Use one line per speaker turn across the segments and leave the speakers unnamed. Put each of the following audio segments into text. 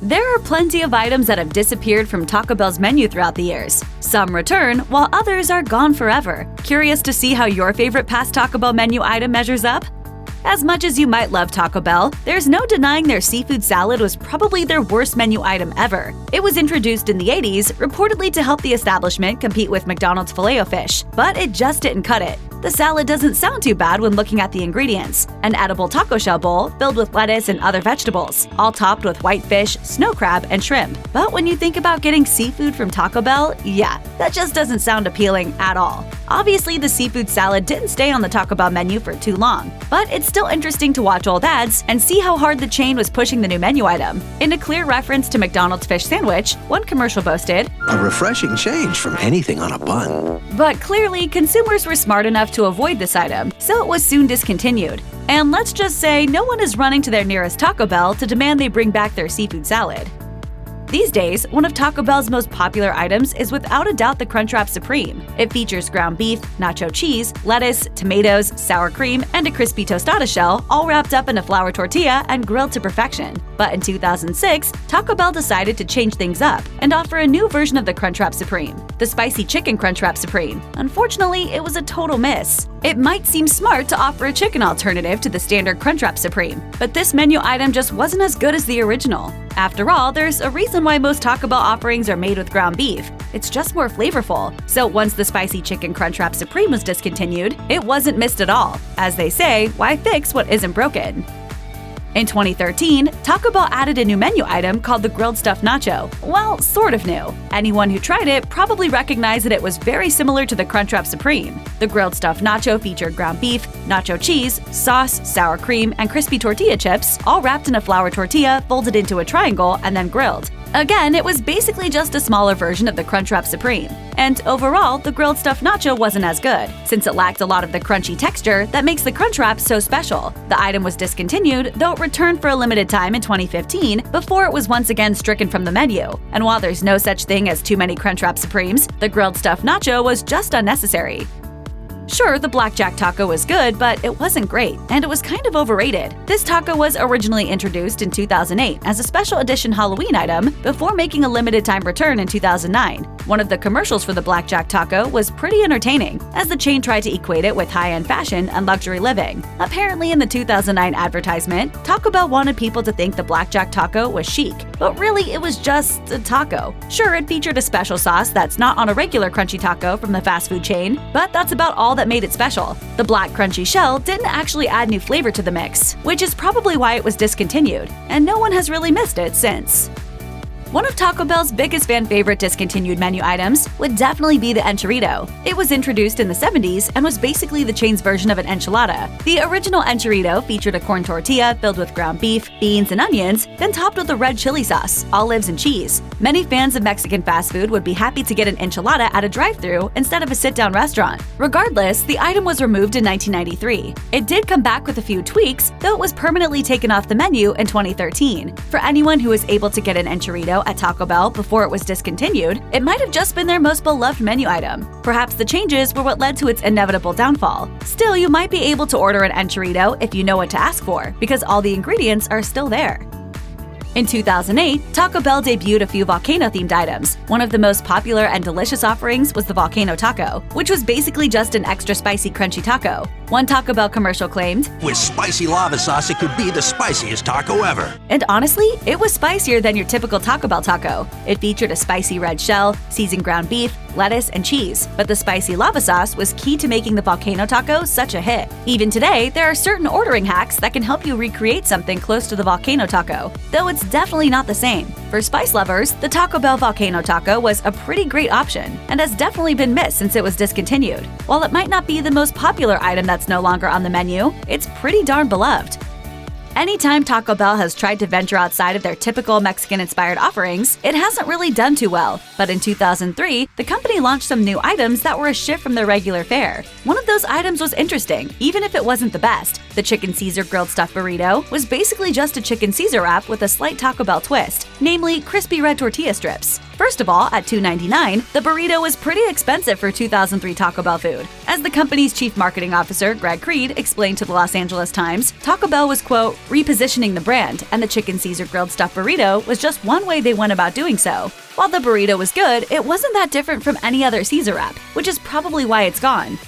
There are plenty of items that have disappeared from Taco Bell's menu throughout the years. Some return, while others are gone forever. Curious to see how your favorite past Taco Bell menu item measures up? As much as you might love Taco Bell, there's no denying their seafood salad was probably their worst menu item ever. It was introduced in the 80s, reportedly to help the establishment compete with McDonald's Filet-O-Fish, but it just didn't cut it. The salad doesn't sound too bad when looking at the ingredients. An edible taco shell bowl filled with lettuce and other vegetables, all topped with white fish, snow crab, and shrimp. But when you think about getting seafood from Taco Bell, yeah, that just doesn't sound appealing at all. Obviously, the seafood salad didn't stay on the Taco Bell menu for too long, but it's still interesting to watch old ads and see how hard the chain was pushing the new menu item. In a clear reference to McDonald's fish sandwich, one commercial boasted,
"A refreshing change from anything on a bun."
But clearly, consumers were smart enough to avoid this item, so it was soon discontinued. And let's just say no one is running to their nearest Taco Bell to demand they bring back their seafood salad. These days, one of Taco Bell's most popular items is without a doubt the Crunchwrap Supreme. It features ground beef, nacho cheese, lettuce, tomatoes, sour cream, and a crispy tostada shell, all wrapped up in a flour tortilla and grilled to perfection. But in 2006, Taco Bell decided to change things up and offer a new version of the Crunchwrap Supreme, the Spicy Chicken Crunchwrap Supreme. Unfortunately, it was a total miss. It might seem smart to offer a chicken alternative to the standard Crunchwrap Supreme, but this menu item just wasn't as good as the original. After all, there's a reason why most Taco Bell offerings are made with ground beef. It's just more flavorful. So once the Spicy Chicken Crunchwrap Supreme was discontinued, it wasn't missed at all. As they say, why fix what isn't broken? In 2013, Taco Bell added a new menu item called the Grilled Stuffed Nacho. Well, sort of new. Anyone who tried it probably recognized that it was very similar to the Crunchwrap Supreme. The Grilled Stuffed Nacho featured ground beef, nacho cheese, sauce, sour cream, and crispy tortilla chips, all wrapped in a flour tortilla, folded into a triangle, and then grilled. Again, it was basically just a smaller version of the Crunchwrap Supreme. And overall, the Grilled Stuffed Nacho wasn't as good, since it lacked a lot of the crunchy texture that makes the Crunchwrap so special. The item was discontinued, though it returned for a limited time in 2015 before it was once again stricken from the menu. And while there's no such thing as too many Crunchwrap Supremes, the Grilled Stuffed Nacho was just unnecessary. Sure, the Blackjack Taco was good, but it wasn't great, and it was kind of overrated. This taco was originally introduced in 2008 as a special edition Halloween item before making a limited-time return in 2009. One of the commercials for the Blackjack Taco was pretty entertaining, as the chain tried to equate it with high-end fashion and luxury living. Apparently, in the 2009 advertisement, Taco Bell wanted people to think the Blackjack Taco was chic, but really it was just a taco. Sure, it featured a special sauce that's not on a regular crunchy taco from the fast food chain, but that's about all that made it special. The black crunchy shell didn't actually add new flavor to the mix, which is probably why it was discontinued, and no one has really missed it since. One of Taco Bell's biggest fan-favorite discontinued menu items would definitely be the Enchirito. It was introduced in the 70s and was basically the chain's version of an enchilada. The original Enchirito featured a corn tortilla filled with ground beef, beans, and onions, then topped with a red chili sauce, olives, and cheese. Many fans of Mexican fast food would be happy to get an enchilada at a drive-thru instead of a sit-down restaurant. Regardless, the item was removed in 1993. It did come back with a few tweaks, though it was permanently taken off the menu in 2013. For anyone who was able to get an Enchirito at Taco Bell before it was discontinued, it might have just been their most beloved menu item. Perhaps the changes were what led to its inevitable downfall. Still, you might be able to order an Enchirito if you know what to ask for, because all the ingredients are still there. In 2008, Taco Bell debuted a few volcano-themed items. One of the most popular and delicious offerings was the Volcano Taco, which was basically just an extra spicy crunchy taco. One Taco Bell commercial claimed,
"With spicy lava sauce, it could be the spiciest taco ever."
And honestly, it was spicier than your typical Taco Bell taco. It featured a spicy red shell, seasoned ground beef, lettuce, and cheese. But the spicy lava sauce was key to making the Volcano Taco such a hit. Even today, there are certain ordering hacks that can help you recreate something close to the Volcano Taco, though it's definitely not the same. For spice lovers, the Taco Bell Volcano Taco was a pretty great option and has definitely been missed since it was discontinued. While it might not be the most popular item that's no longer on the menu, it's pretty darn beloved. Anytime Taco Bell has tried to venture outside of their typical Mexican-inspired offerings, it hasn't really done too well. But in 2003, the company launched some new items that were a shift from their regular fare. One of those items was interesting, even if it wasn't the best. The Chicken Caesar Grilled Stuffed Burrito was basically just a chicken Caesar wrap with a slight Taco Bell twist, namely crispy red tortilla strips. First of all, at $2.99, the burrito was pretty expensive for 2003 Taco Bell food. As the company's chief marketing officer, Greg Creed, explained to the Los Angeles Times, Taco Bell was, quote, repositioning the brand, and the chicken Caesar grilled stuffed burrito was just one way they went about doing so. While the burrito was good, it wasn't that different from any other Caesar wrap, which is probably why it's gone.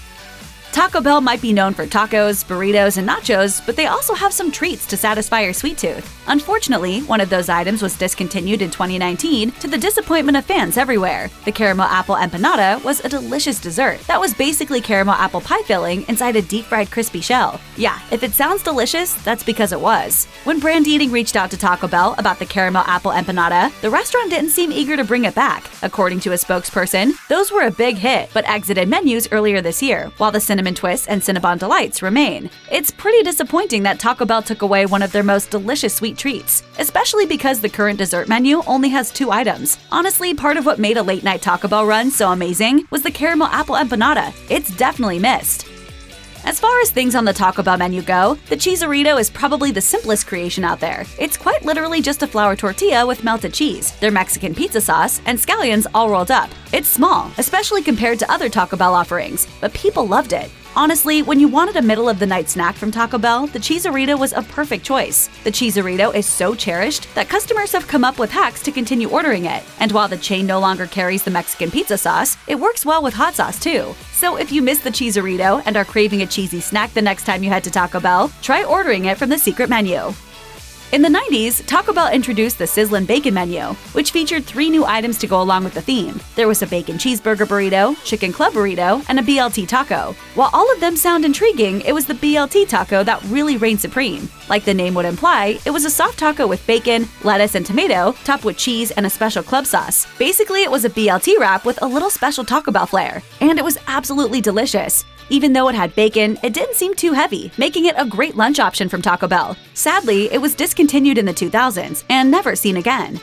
Taco Bell might be known for tacos, burritos, and nachos, but they also have some treats to satisfy your sweet tooth. Unfortunately, one of those items was discontinued in 2019 to the disappointment of fans everywhere. The caramel apple empanada was a delicious dessert that was basically caramel apple pie filling inside a deep-fried crispy shell. Yeah, if it sounds delicious, that's because it was. When Brand Eating reached out to Taco Bell about the caramel apple empanada, the restaurant didn't seem eager to bring it back. According to a spokesperson, those were a big hit, but exited menus earlier this year, while the cinnamon twists and Cinnabon delights remain. It's pretty disappointing that Taco Bell took away one of their most delicious sweet treats, especially because the current dessert menu only has 2 items. Honestly, part of what made a late-night Taco Bell run so amazing was the caramel apple empanada. It's definitely missed. As far as things on the Taco Bell menu go, the Cheesarito is probably the simplest creation out there. It's quite literally just a flour tortilla with melted cheese, their Mexican pizza sauce, and scallions all rolled up. It's small, especially compared to other Taco Bell offerings, but people loved it. Honestly, when you wanted a middle-of-the-night snack from Taco Bell, the Cheesarito was a perfect choice. The Cheesarito is so cherished that customers have come up with hacks to continue ordering it. And while the chain no longer carries the Mexican pizza sauce, it works well with hot sauce too. So if you miss the Cheesarito and are craving a cheesy snack the next time you head to Taco Bell, try ordering it from the secret menu. In the 90s, Taco Bell introduced the Sizzlin' Bacon menu, which featured 3 new items to go along with the theme. There was a bacon cheeseburger burrito, chicken club burrito, and a BLT taco. While all of them sound intriguing, it was the BLT taco that really reigned supreme. Like the name would imply, it was a soft taco with bacon, lettuce, and tomato, topped with cheese and a special club sauce. Basically, it was a BLT wrap with a little special Taco Bell flair, and it was absolutely delicious. Even though it had bacon, it didn't seem too heavy, making it a great lunch option from Taco Bell. Sadly, it was discontinued in the 2000s and never seen again.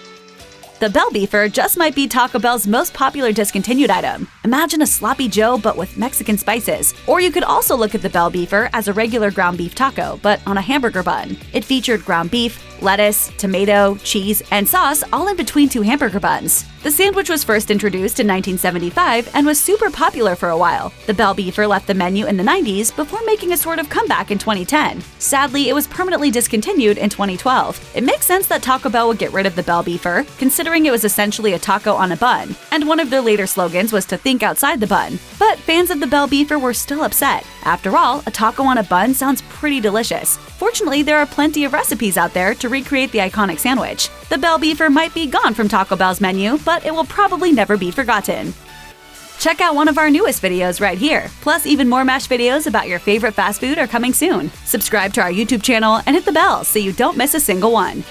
The Bell Beefer just might be Taco Bell's most popular discontinued item. Imagine a sloppy Joe but with Mexican spices. Or you could also look at the Bell Beefer as a regular ground beef taco, but on a hamburger bun. It featured ground beef, lettuce, tomato, cheese, and sauce all in between 2 hamburger buns. The sandwich was first introduced in 1975 and was super popular for a while. The Bell Beefer left the menu in the 90s before making a sort of comeback in 2010. Sadly, it was permanently discontinued in 2012. It makes sense that Taco Bell would get rid of the Bell Beefer, considering it was essentially a taco on a bun, and one of their later slogans was to think outside the bun. But fans of the Bell Beefer were still upset. After all, a taco on a bun sounds pretty delicious. Fortunately, there are plenty of recipes out there to recreate the iconic sandwich. The Bell Beefer might be gone from Taco Bell's menu, but it will probably never be forgotten. Check out one of our newest videos right here. Plus, even more MASH videos about your favorite fast food are coming soon. Subscribe to our YouTube channel and hit the bell so you don't miss a single one.